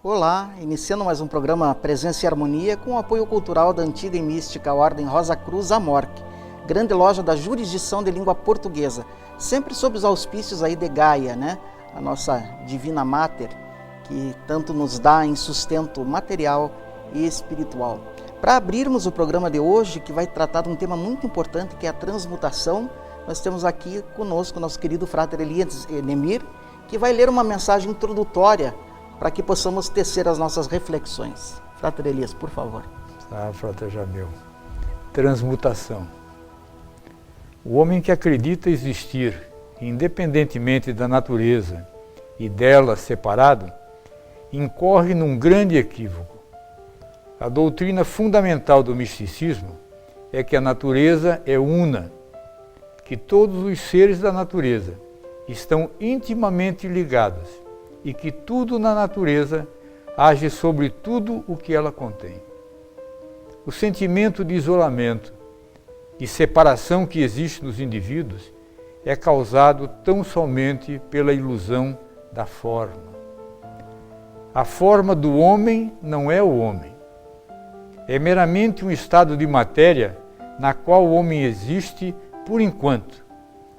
Olá, iniciando mais um programa Presença e Harmonia com o apoio cultural da antiga e mística Ordem Rosa Cruz Amorque, grande loja da jurisdição de língua portuguesa, sempre sob os auspícios aí de Gaia, né? A nossa Divina Mater, que tanto nos dá em sustento material e espiritual. Para abrirmos o programa de hoje, que vai tratar de um tema muito importante, que é a transmutação, nós temos aqui conosco o nosso querido Frater Elias Nemir, que vai ler uma mensagem introdutória para que possamos tecer as nossas reflexões. Frater Elias, por favor. Frater Jamil. Transmutação. O homem que acredita existir, independentemente da natureza e dela separado, incorre num grande equívoco. A doutrina fundamental do misticismo é que a natureza é una, que todos os seres da natureza estão intimamente ligados e que tudo na natureza age sobre tudo o que ela contém. O sentimento de isolamento e separação que existe nos indivíduos é causado tão somente pela ilusão da forma. A forma do homem não é o homem. É meramente um estado de matéria na qual o homem existe por enquanto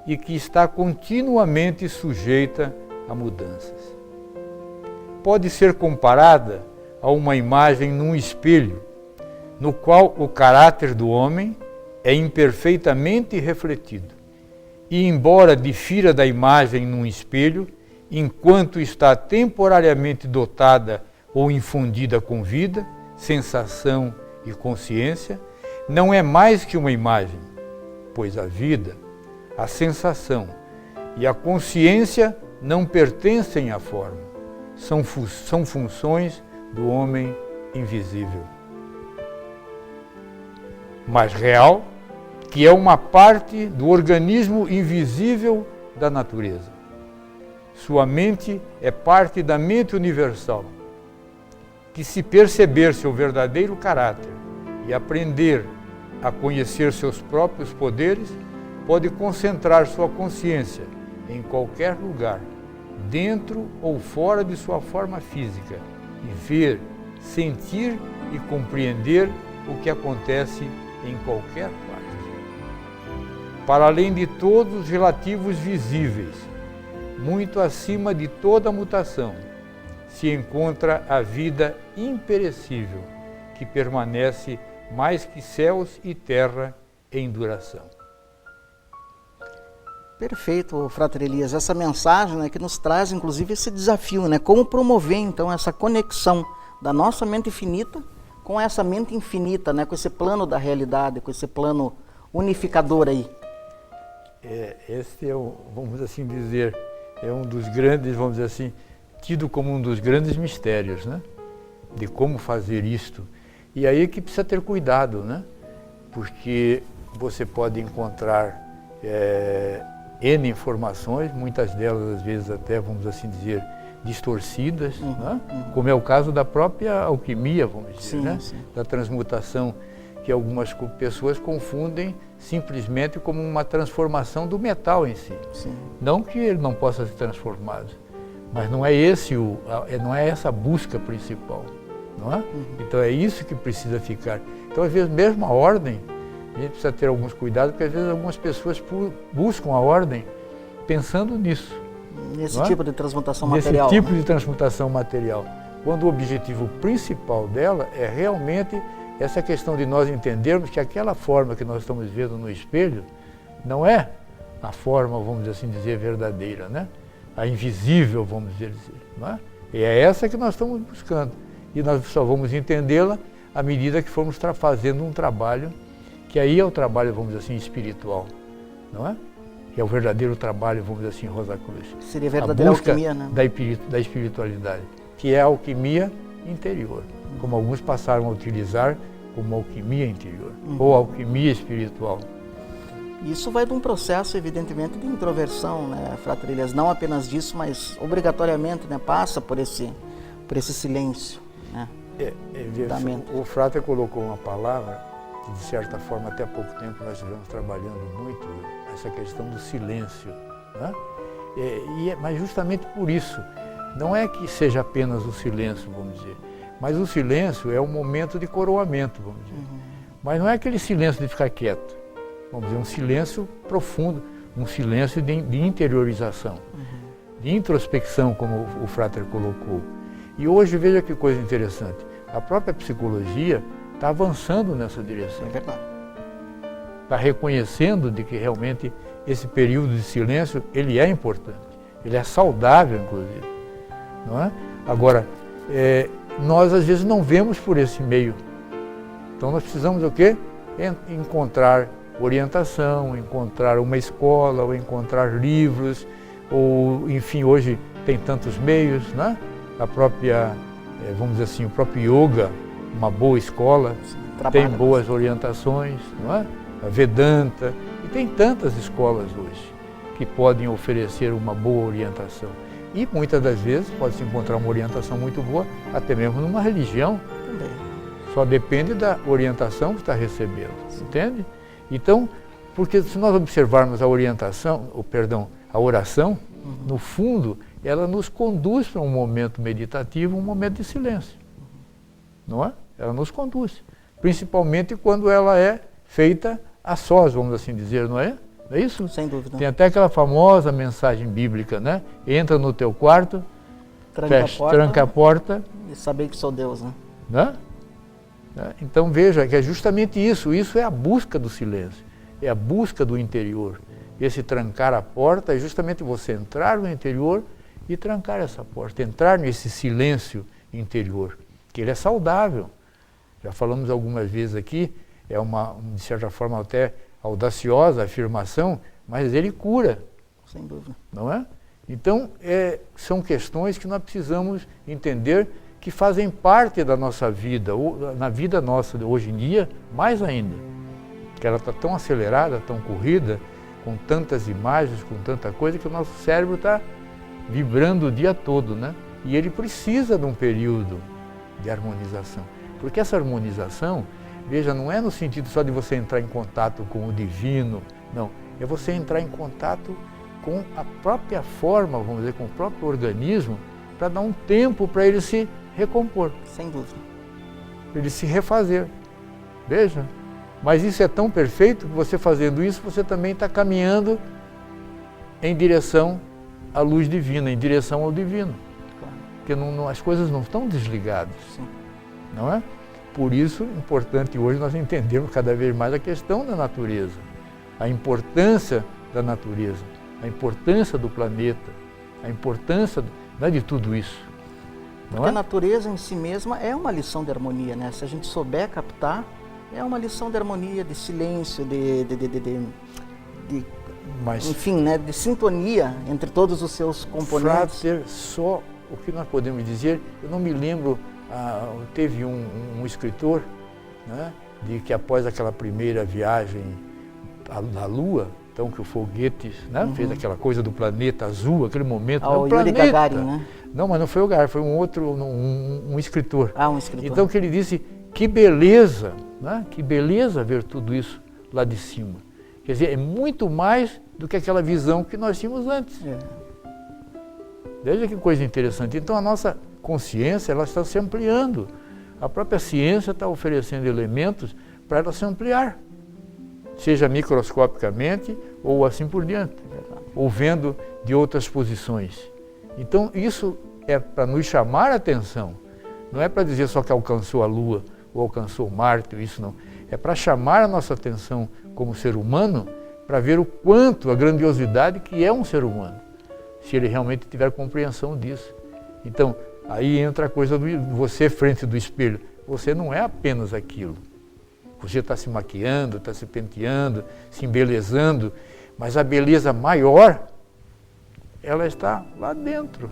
e que está continuamente sujeita a mudanças. Pode ser comparada a uma imagem num espelho, no qual o caráter do homem é imperfeitamente refletido. E embora difira da imagem num espelho, enquanto está temporariamente dotada ou infundida com vida, sensação e consciência, não é mais que uma imagem, pois a vida, a sensação e a consciência não pertencem à forma. São funções do homem invisível, mas real, que é uma parte do organismo invisível da natureza. Sua mente é parte da mente universal, que se perceber seu verdadeiro caráter e aprender a conhecer seus próprios poderes, pode concentrar sua consciência em qualquer lugar, dentro ou fora de sua forma física, e ver, sentir e compreender o que acontece em qualquer parte. Para além de todos os relativos visíveis, muito acima de toda mutação, se encontra a vida imperecível, que permanece mais que céus e terra em duração. Perfeito, Frater Elias. Essa mensagem, né, que nos traz, inclusive, esse desafio, né? Como promover, então, essa conexão da nossa mente finita com essa mente infinita, né? Com esse plano da realidade, com esse plano unificador aí. Esse é, vamos assim dizer, é um dos grandes, vamos dizer assim, tido como um dos grandes mistérios, né? De como fazer isto. E aí que precisa ter cuidado, né? Porque você pode encontrar N informações, muitas delas às vezes até, vamos assim dizer, distorcidas, né? Como é o caso da própria alquimia, vamos dizer, sim, né? Sim. Da transmutação, que algumas pessoas confundem simplesmente como uma transformação do metal em si. Sim. Não que ele não possa ser transformado, mas não é essa a busca principal, não é? Então é isso que precisa ficar. Então às vezes mesmo a ordem, a gente precisa ter alguns cuidados, porque às vezes algumas pessoas buscam a ordem pensando nisso. Nesse tipo de transmutação material. material. Nesse tipo de transmutação material. Quando o objetivo principal dela é realmente essa questão de nós entendermos que aquela forma que nós estamos vendo no espelho não é a forma, vamos assim dizer, verdadeira, né? A invisível, vamos dizer. Não é? E é essa que nós estamos buscando. E nós só vamos entendê-la à medida que formos fazendo um trabalho, que aí é o trabalho, vamos dizer assim, espiritual, não é? Que é o verdadeiro trabalho, vamos dizer assim, Rosa Cruz. Seria a verdadeira alquimia, né? Da espiritualidade, que é a alquimia interior, como alguns passaram a utilizar como alquimia interior, ou alquimia espiritual. Isso vai de um processo, evidentemente, de introversão, né, Frater Elias? Não apenas disso, mas obrigatoriamente, né, passa por esse silêncio, né? O Frater colocou uma palavra que, de certa forma, até há pouco tempo nós estivemos trabalhando muito essa questão do silêncio, né? Mas justamente por isso, não é que seja apenas o silêncio, vamos dizer, mas o silêncio é um momento de coroamento, vamos dizer. Mas não é aquele silêncio de ficar quieto, vamos dizer, um silêncio profundo, um silêncio de interiorização, de introspecção, como o Frater colocou. E hoje, veja que coisa interessante, a própria psicologia está avançando nessa direção. É verdade. Está reconhecendo de que realmente esse período de silêncio, ele é importante, ele é saudável, inclusive. Não é? Agora, nós às vezes não vemos por esse meio. Então nós precisamos o quê? Encontrar orientação, encontrar uma escola, ou encontrar livros, ou enfim, hoje tem tantos meios, né? A própria, vamos dizer assim, o próprio yoga, uma boa escola, tem boas orientações, não é? A Vedanta, e tem tantas escolas hoje que podem oferecer uma boa orientação. E muitas das vezes pode-se encontrar uma orientação muito boa, até mesmo numa religião. Também. Só depende da orientação que está recebendo, entende? Então, porque se nós observarmos a orientação, a oração, no fundo, ela nos conduz para um momento meditativo, um momento de silêncio. Não é? Ela nos conduz. Principalmente quando ela é feita a sós, vamos assim dizer, não é? Não é isso? Sem dúvida. Tem até aquela famosa mensagem bíblica, né? Entra no teu quarto, tranca a porta. E saber que sou Deus, né? Né? Então veja que é justamente isso é a busca do silêncio, é a busca do interior. Esse trancar a porta é justamente você entrar no interior e trancar essa porta, entrar nesse silêncio interior, que ele é saudável. Já falamos algumas vezes aqui, é uma, de certa forma até audaciosa afirmação, mas ele cura. Sem dúvida. Não é? Então, são questões que nós precisamos entender que fazem parte da nossa vida, na vida nossa de hoje em dia, mais ainda. Que ela está tão acelerada, tão corrida, com tantas imagens, com tanta coisa, que o nosso cérebro está vibrando o dia todo, né? E ele precisa de um período de harmonização. Porque essa harmonização, veja, não é no sentido só de você entrar em contato com o divino, não. É você entrar em contato com a própria forma, vamos dizer, com o próprio organismo, para dar um tempo para ele se recompor. Sem dúvida. Para ele se refazer. Veja. Mas isso é tão perfeito que você fazendo isso, você também está caminhando em direção à luz divina, em direção ao divino. Claro. Porque as coisas não estão desligadas. Sim. Não é? Por isso, é importante hoje nós entendermos cada vez mais a questão da natureza, a importância da natureza, a importância do planeta, a importância de tudo isso. Não Porque é? a natureza em si mesma é uma lição de harmonia, né? Se a gente souber captar, é uma lição de harmonia, de silêncio, enfim, né? De sintonia entre todos os seus componentes. Frater, só o que nós podemos dizer, eu não me lembro, teve um escritor, né, de que após aquela primeira viagem à Lua, então que o foguete, né, fez aquela coisa do planeta azul, aquele momento. O Yuri Gagarin, né? Não, mas não foi o Gagarin, foi um outro, um escritor. Um escritor. Então que ele disse, que beleza, né, que beleza ver tudo isso lá de cima. Quer dizer, é muito mais do que aquela visão que nós tínhamos antes. Veja que coisa interessante. Então a nossa consciência, ela está se ampliando. A própria ciência está oferecendo elementos para ela se ampliar, seja microscopicamente ou assim por diante, ou vendo de outras posições. Então isso é para nos chamar a atenção, não é para dizer só que alcançou a Lua ou alcançou Marte, isso não. É para chamar a nossa atenção como ser humano, para ver o quanto, a grandiosidade que é um ser humano, se ele realmente tiver compreensão disso. Então, aí entra a coisa de você frente do espelho. Você não é apenas aquilo. Você está se maquiando, está se penteando, se embelezando, mas a beleza maior, ela está lá dentro.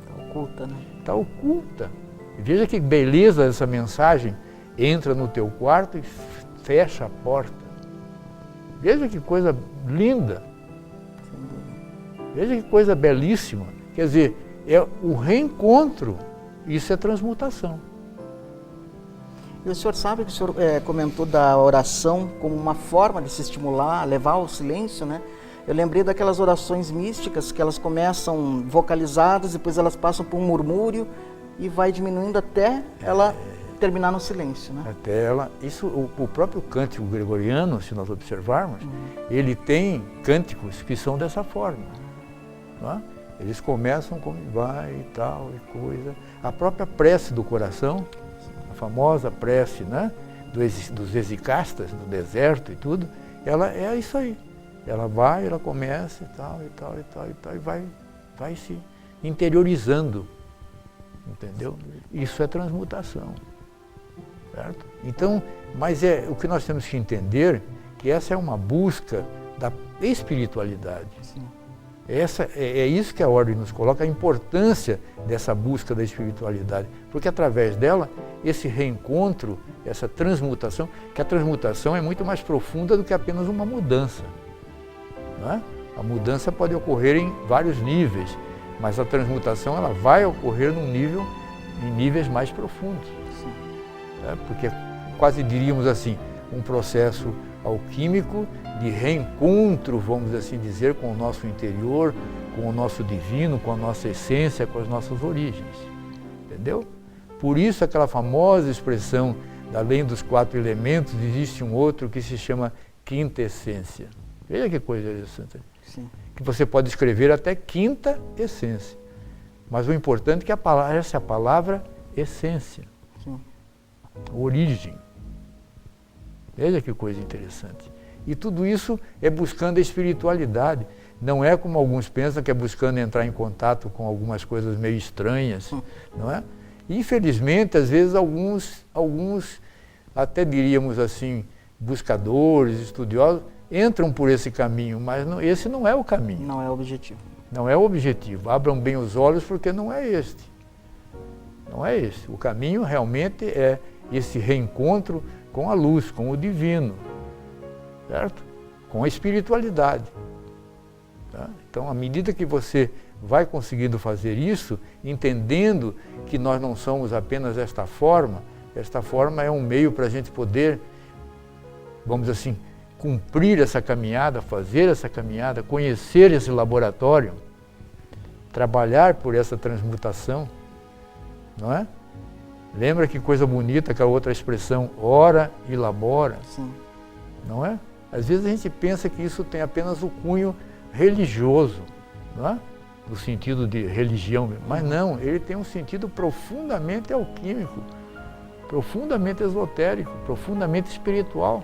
Está oculta, né? Está oculta. Veja que beleza essa mensagem. Entra no teu quarto e fecha a porta. Veja que coisa linda. Veja que coisa belíssima. Quer dizer, é o reencontro. Isso é transmutação. E o senhor sabe que o senhor comentou da oração como uma forma de se estimular, levar ao silêncio, né? Eu lembrei daquelas orações místicas que elas começam vocalizadas, depois elas passam por um murmúrio e vai diminuindo até ela terminar no silêncio, né? Até ela, isso, o próprio cântico gregoriano, se nós observarmos, ele tem cânticos que são dessa forma, não é? Eles começam como vai e tal e coisa. A própria prece do coração, a famosa prece, né, dos exicastas, do deserto e tudo, ela é isso aí. Ela vai, ela começa e tal, e tal, e tal, e tal, e vai se interiorizando, entendeu? Isso é transmutação, certo? Então, mas o que nós temos que entender que essa é uma busca da espiritualidade. Sim. É isso que a ordem nos coloca, a importância dessa busca da espiritualidade, porque através dela, esse reencontro, essa transmutação, que a transmutação é muito mais profunda do que apenas uma mudança, não é? A mudança pode ocorrer em vários níveis, mas a transmutação ela vai ocorrer em níveis mais profundos, porque quase diríamos assim, um processo alquímico de reencontro, vamos assim dizer, com o nosso interior, com o nosso divino, com a nossa essência, com as nossas origens, entendeu? Por isso aquela famosa expressão, além dos 4 elementos, existe um outro que se chama quinta essência. Veja que coisa interessante. Sim. Que você pode escrever até quinta essência, mas o importante é que essa é a palavra essência, Sim. origem. Veja que coisa interessante. E tudo isso é buscando a espiritualidade. Não é como alguns pensam que é buscando entrar em contato com algumas coisas meio estranhas, não é? E, infelizmente, às vezes alguns, até diríamos assim, buscadores, estudiosos, entram por esse caminho, mas esse não é o caminho. Não é o objetivo. Não é o objetivo. Abram bem os olhos porque não é este. Não é esse. O caminho realmente é esse reencontro com a luz, com o divino, certo? Com a espiritualidade. Tá? Então, à medida que você vai conseguindo fazer isso, entendendo que nós não somos apenas esta forma é um meio para a gente poder, vamos assim, cumprir essa caminhada, fazer essa caminhada, conhecer esse laboratório, trabalhar por essa transmutação, não é? Lembra que coisa bonita aquela outra expressão, ora e labora, Sim. não é? Às vezes a gente pensa que isso tem apenas o cunho religioso, não é? No sentido de religião, mas não, ele tem um sentido profundamente alquímico, profundamente esotérico, profundamente espiritual,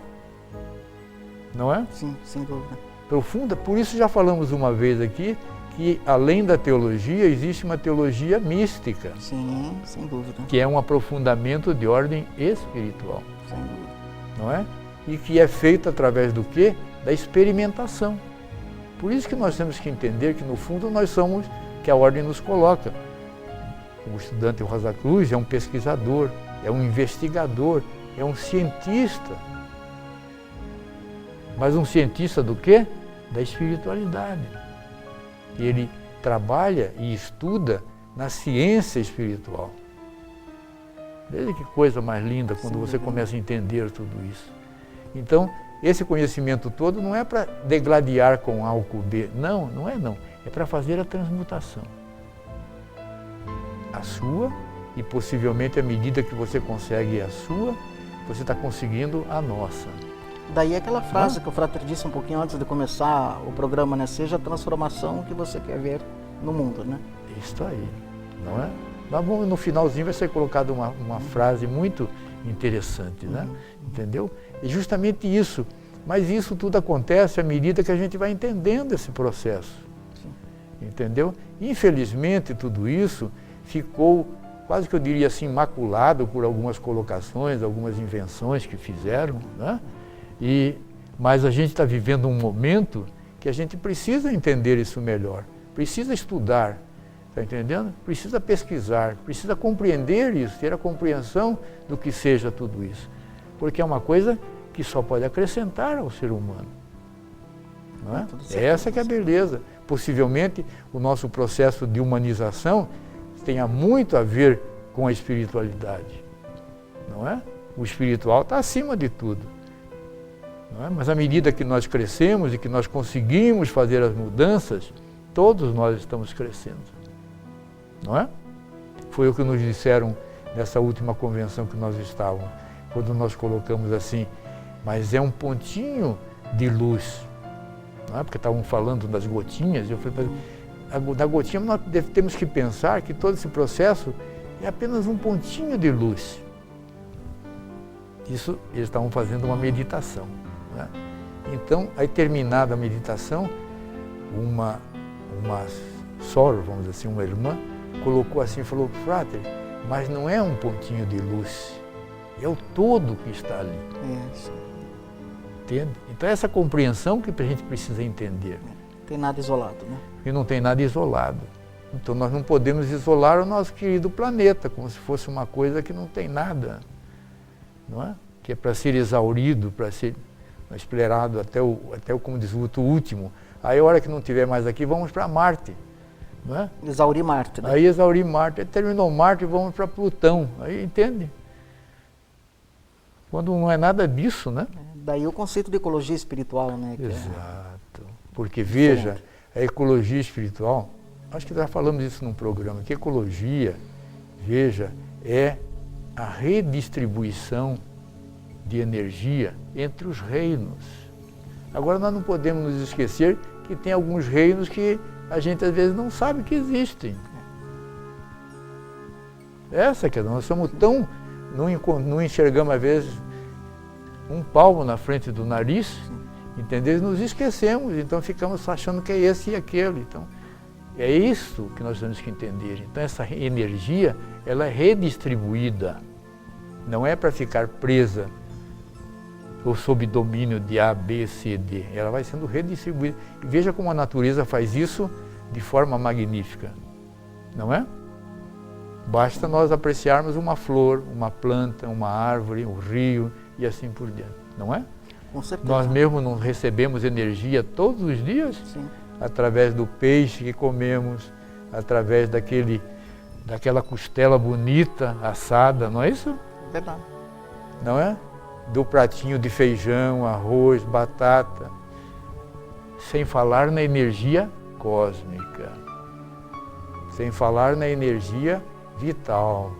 não é? Sim, sem dúvida. Profunda, por isso já falamos uma vez aqui, que além da teologia, existe uma teologia mística. Sim, sem dúvida. Que é um aprofundamento de ordem espiritual. Sem dúvida. Não é? E que é feito através do quê? Da experimentação. Por isso que nós temos que entender que no fundo nós somos, que a ordem nos coloca. O estudante Rosa Cruz é um pesquisador, é um investigador, é um cientista. Mas um cientista do quê? Da espiritualidade. Ele trabalha e estuda na ciência espiritual. Veja que coisa mais linda quando você começa a entender tudo isso. Então, esse conhecimento todo não é para degladiar com A ou com B. Não, não é não. É para fazer a transmutação. A sua, e possivelmente à medida que você consegue a sua, você está conseguindo a nossa. Daí aquela frase que o Frater disse um pouquinho antes de começar o programa, né? Seja a transformação que você quer ver no mundo, né? Isso aí, não é? Mas no finalzinho vai ser colocada uma frase muito interessante, né? Entendeu? E justamente isso. Mas isso tudo acontece à medida que a gente vai entendendo esse processo. Sim. Entendeu? Infelizmente, tudo isso ficou, quase que eu diria assim, maculado por algumas colocações, algumas invenções que fizeram, né? Mas a gente está vivendo um momento que a gente precisa entender isso melhor, precisa estudar, está entendendo? Precisa pesquisar, precisa compreender isso, ter a compreensão do que seja tudo isso, porque é uma coisa que só pode acrescentar ao ser humano. Não é? Essa que é a beleza. Possivelmente o nosso processo de humanização tenha muito a ver com a espiritualidade, não é? O espiritual está acima de tudo. não é? Mas à medida que nós crescemos e que nós conseguimos fazer as mudanças, todos nós estamos crescendo, não é? Foi o que nos disseram nessa última convenção que nós estávamos, quando nós colocamos assim, mas é um pontinho de luz, não é? Porque estavam falando das gotinhas, eu falei, da gotinha nós temos que pensar que todo esse processo é apenas um pontinho de luz. Isso, eles estavam fazendo uma meditação, né? Então, aí terminada a meditação, uma sora, vamos dizer assim, uma irmã, colocou assim, falou, Frater, mas não é um pontinho de luz, é o todo que está ali. Entende? Então, essa compreensão que a gente precisa entender. Não tem nada isolado, né? E não tem nada isolado. Então, nós não podemos isolar o nosso querido planeta, como se fosse uma coisa que não tem nada, não é? Que é para ser exaurido, para ser explorado até o, como diz o último. Aí, a hora que não tiver mais aqui, vamos para Marte, não é? Exaurir Marte, né? Aí exaurir Marte. Aí terminou Marte e vamos para Plutão. Aí, entende? Quando não é nada disso, né? Daí o conceito de ecologia espiritual, né? Exato. Porque, veja, a ecologia espiritual, acho que já falamos isso num programa, que ecologia, veja, é a redistribuição de energia entre os reinos. Agora, nós não podemos nos esquecer que tem alguns reinos que a gente às vezes não sabe que existem. Essa que nós somos tão, não enxergamos às vezes um palmo na frente do nariz, entendeu? E nos esquecemos, então ficamos achando que é esse e aquele. Então, é isso que nós temos que entender. Então, essa energia, ela é redistribuída. Não é para ficar presa ou sob domínio de A, B, C, D. Ela vai sendo redistribuída. E veja como a natureza faz isso de forma magnífica. Não é? Basta nós apreciarmos uma flor, uma planta, uma árvore, um rio e assim por diante. Não é? Com certeza. Nós mesmos não recebemos energia todos os dias? Sim. Através do peixe que comemos, através daquela costela bonita, assada, não é isso? Verdade. Não é? Do pratinho de feijão, arroz, batata. Sem falar na energia cósmica. Sem falar na energia vital.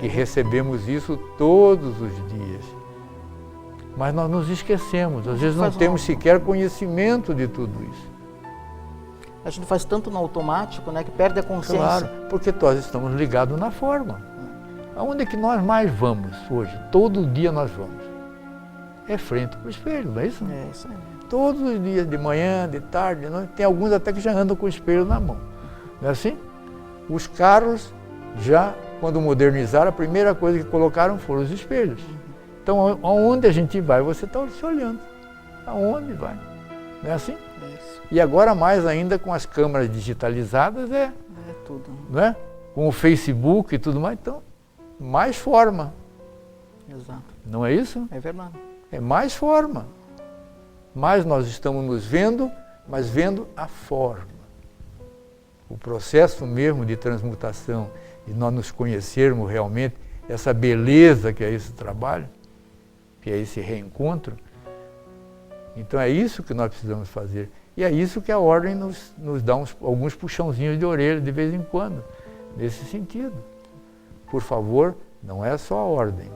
E recebemos isso todos os dias. Mas nós nos esquecemos, às vezes não temos sequer conhecimento de tudo isso. A gente faz tanto no automático, né, que perde a consciência. Claro, porque nós estamos ligados na forma. Aonde é que nós mais vamos hoje? Todo dia nós vamos. É frente para o espelho, não é isso? É isso aí. Todos os dias, de manhã, de tarde, de noite, tem alguns até que já andam com o espelho na mão. Não é assim? Os carros já, quando modernizaram, a primeira coisa que colocaram foram os espelhos. Então, aonde a gente vai, você está se olhando. Aonde vai? Não é assim? Isso. E agora, mais ainda, com as câmeras digitalizadas, É tudo. não é? Com o Facebook e tudo mais, então, mais forma. Exato. Não é isso? É verdade. É mais forma. Mais nós estamos nos vendo, mas vendo a forma. O processo mesmo de transmutação, de nós nos conhecermos realmente, essa beleza que é esse trabalho, que é esse reencontro. Então é isso que nós precisamos fazer. E é isso que a Ordem nos dá alguns puxãozinhos de orelha de vez em quando, nesse sentido. Por favor, não é só a Ordem.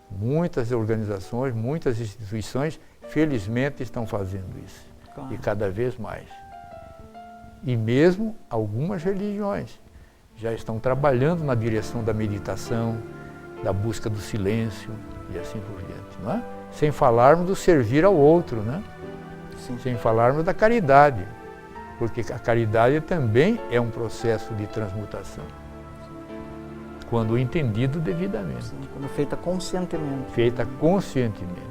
Muitas organizações, muitas instituições, felizmente estão fazendo isso. Claro. E cada vez mais. E mesmo algumas religiões já estão trabalhando na direção da meditação, da busca do silêncio e assim por diante, não é? Sem falarmos do servir ao outro, né? Sim. Sem falarmos da caridade, porque a caridade também é um processo de transmutação, quando entendido devidamente. Sim, quando feita conscientemente. Feita conscientemente,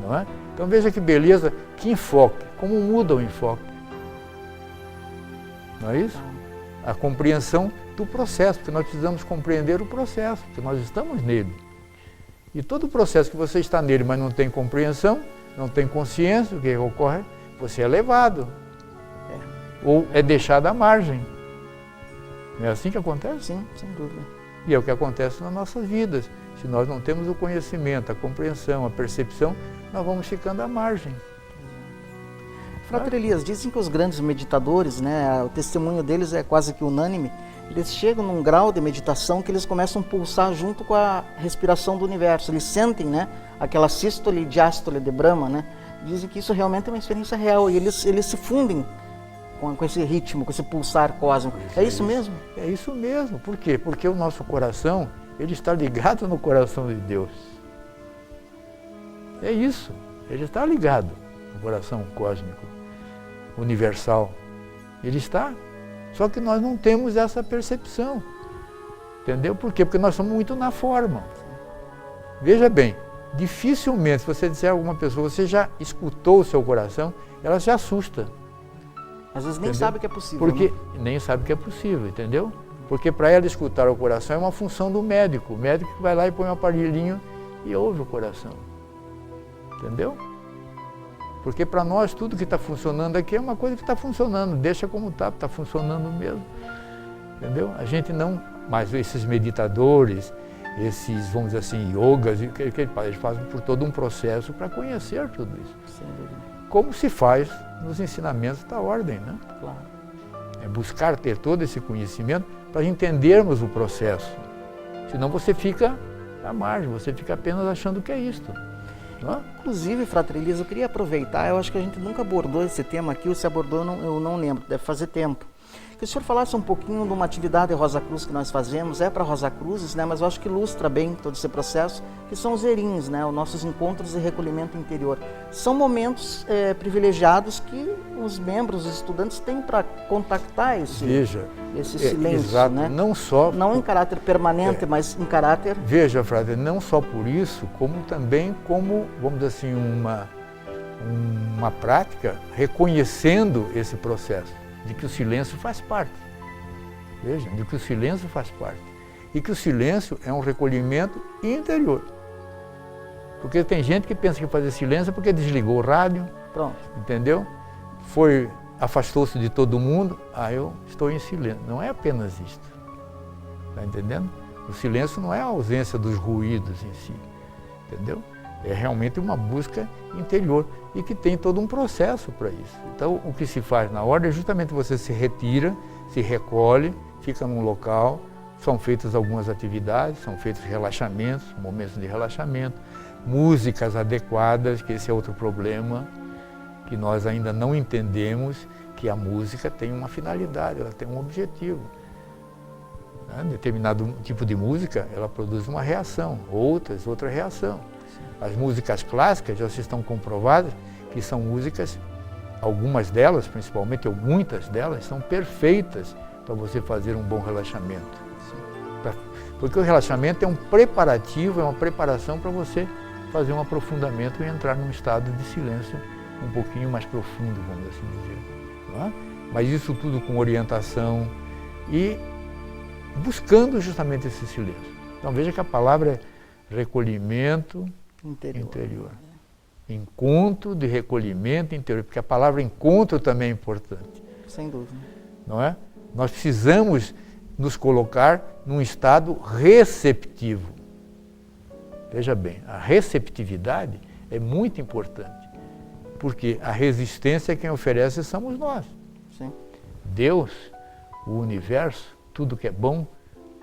não é? Então veja que beleza, que enfoque, como muda o enfoque, não é isso? A compreensão do processo, porque nós precisamos compreender o processo, porque nós estamos nele. E todo o processo que você está nele, mas não tem compreensão, não tem consciência, o que ocorre? Você é levado. Ou é deixado à margem. Não é assim que acontece? Sim, sem dúvida. E é o que acontece nas nossas vidas. Se nós não temos o conhecimento, a compreensão, a percepção, nós vamos ficando à margem. Frater Elias, dizem que os grandes meditadores, né, o testemunho deles é quase que unânime, eles chegam num grau de meditação que eles começam a pulsar junto com a respiração do universo. Eles sentem, né, aquela sístole e diástole de Brahma, né? Dizem que isso realmente é uma experiência real e eles se fundem com esse ritmo, com esse pulsar cósmico. É isso mesmo? É isso mesmo. Por quê? Porque o nosso coração, ele está ligado no coração de Deus. É isso. Ele está ligado no coração cósmico, universal. Ele está. Só que nós não temos essa percepção. Entendeu? Por quê? Porque nós somos muito na forma. Veja bem, dificilmente, se você disser a alguma pessoa, você já escutou o seu coração, ela se assusta. Às vezes nem sabe que é possível. Porque né? nem sabe que é possível, entendeu? Porque para ela escutar o coração é uma função do médico. O médico que vai lá e põe um aparelhinho e ouve o coração. Entendeu? Porque para nós tudo que está funcionando aqui é uma coisa que está funcionando. Deixa como está funcionando mesmo. Entendeu? A gente não... Mas esses meditadores, esses, vamos dizer assim, yogas, eles fazem por todo um processo para conhecer tudo isso. Sem dúvida. Como se faz nos ensinamentos da ordem, né? Claro. É buscar ter todo esse conhecimento para entendermos o processo. Senão você fica à margem, você fica apenas achando que é isto. Não é? Inclusive, Frater Elias, eu queria aproveitar, eu acho que a gente nunca abordou esse tema aqui, ou se abordou eu não lembro, deve fazer tempo. Que o senhor falasse um pouquinho de uma atividade Rosa Cruz que nós fazemos, é para Rosa Cruzes, né, mas eu acho que ilustra bem todo esse processo, que são os erins, né, os nossos encontros de recolhimento interior. São momentos privilegiados que os membros, os estudantes têm para contactar esse silêncio, exato, né? Não em caráter permanente, mas em caráter... Veja, Frater, não só por isso, como também como, vamos dizer assim, uma prática reconhecendo esse processo. De que o silêncio faz parte. Veja, de que o silêncio faz parte. E que o silêncio é um recolhimento interior. Porque tem gente que pensa que fazer silêncio é porque desligou o rádio, Pronto. Entendeu? Afastou-se de todo mundo, eu estou em silêncio. Não é apenas isto. Está entendendo? O silêncio não é a ausência dos ruídos em si. Entendeu? É realmente uma busca interior e que tem todo um processo para isso. Então, o que se faz na ordem é justamente você se retira, se recolhe, fica num local, são feitas algumas atividades, são feitos relaxamentos, momentos de relaxamento, músicas adequadas, que esse é outro problema, que nós ainda não entendemos que a música tem uma finalidade, ela tem um objetivo. Determinado tipo de música, ela produz uma reação, outra reação. As músicas clássicas já estão comprovadas que são músicas, algumas delas principalmente, ou muitas delas, são perfeitas para você fazer um bom relaxamento. Porque o relaxamento é um preparativo, é uma preparação para você fazer um aprofundamento e entrar num estado de silêncio um pouquinho mais profundo, vamos assim dizer. Não é? Mas isso tudo com orientação e buscando justamente esse silêncio. Então veja que a palavra é recolhimento interior. Encontro de recolhimento interior, porque a palavra encontro também é importante. Sem dúvida. Não é? Nós precisamos nos colocar num estado receptivo. Veja bem, a receptividade é muito importante, porque a resistência quem oferece somos nós. Sim. Deus, o universo, tudo que é bom,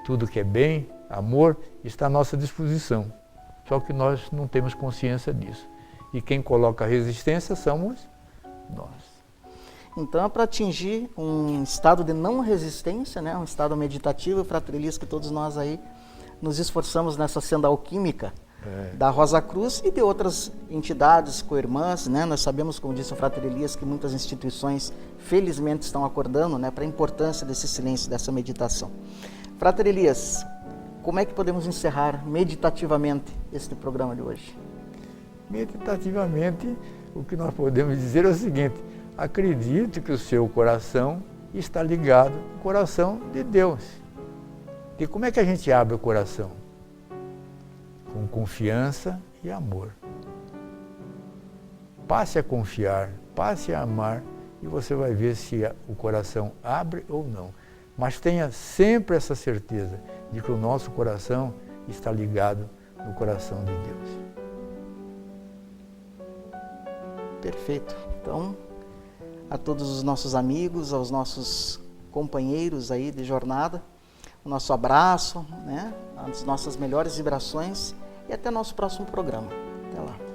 tudo que é bem, amor, está à nossa disposição. Só que nós não temos consciência disso. E quem coloca a resistência somos nós. Então, é para atingir um estado de não resistência, né, um estado meditativo, Frater Elias, que todos nós aí nos esforçamos nessa senda alquímica da Rosa Cruz e de outras entidades co-irmãs, né? Nós sabemos, como disse o Frater Elias, que muitas instituições, felizmente, estão acordando, né, para a importância desse silêncio, dessa meditação. Frater Elias, como é que podemos encerrar meditativamente este programa de hoje? Meditativamente, o que nós podemos dizer é o seguinte: acredite que o seu coração está ligado ao coração de Deus. E como é que a gente abre o coração? Com confiança e amor. Passe a confiar, passe a amar e você vai ver se o coração abre ou não. Mas tenha sempre essa certeza de que o nosso coração está ligado no coração de Deus. Perfeito. Então, a todos os nossos amigos, aos nossos companheiros aí de jornada, o nosso abraço, né? As nossas melhores vibrações e até nosso próximo programa. Até lá.